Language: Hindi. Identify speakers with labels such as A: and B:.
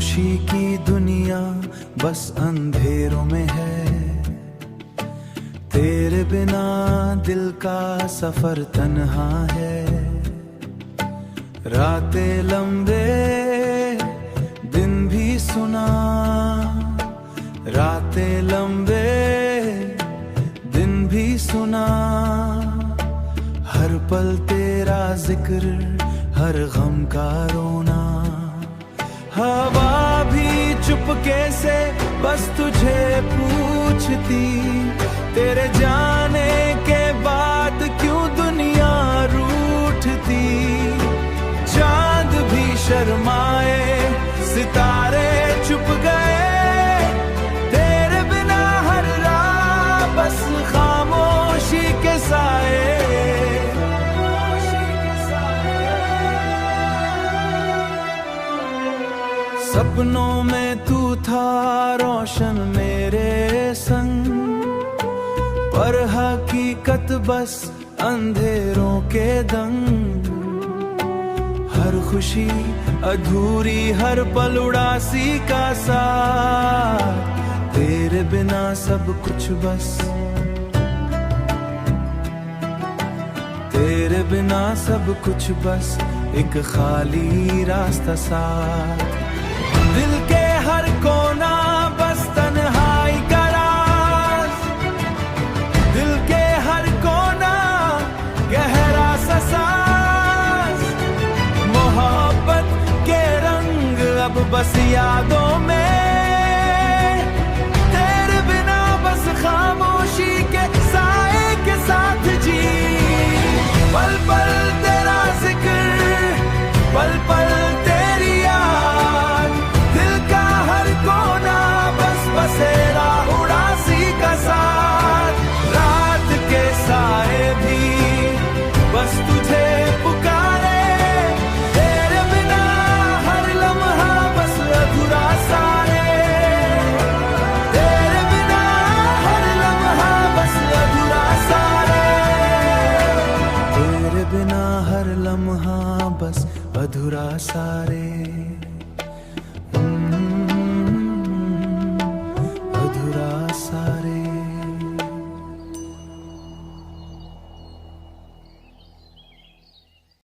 A: खामोशी की दुनिया बस अंधेरों में है। तेरे बिना दिल का सफर तन्हा है। रातें लंबे दिन भी सुना, रातें लंबे दिन भी सुना। हर पल तेरा जिक्र, हर गम का रोना। हवा भी चुपके से बस तुझे पूछती, तेरे जाने के बाद क्यों दुनिया रूठती। चांद भी शर्माए, सितारे चुप गए, तेरे बिना हर रात बस खामोशी के साए। सपनों में तू था रोशन मेरे संग, पर हकीकत बस अंधेरों के दंग। हर खुशी अधूरी, हर पल उदासी का साथ, तेरे बिना सब कुछ बस, तेरे बिना सब कुछ बस एक खाली रास्ता साथ। दिल के हर कोना बस तन्हाई का राज, दिल के हर कोना गहरा सा सांस। मोहब्बत के रंग अब बस यादों में, तेरे बिना बस खामोशी के साए के साथ जी। पल पल तेरा जिक्र, पल पल तेरी याद, दिल का हर कोना बस बसेरा उदासी का साथ। रात के साए भी बस तुझे पुकारे, तेरे बिना हर लम्हा बस अधूरा सारे। तेरे बिना हर लम्हा बस अधूरा सारे, तेरे बिना हर लम्हा बस अधूरा सारे। अधूरा सारे।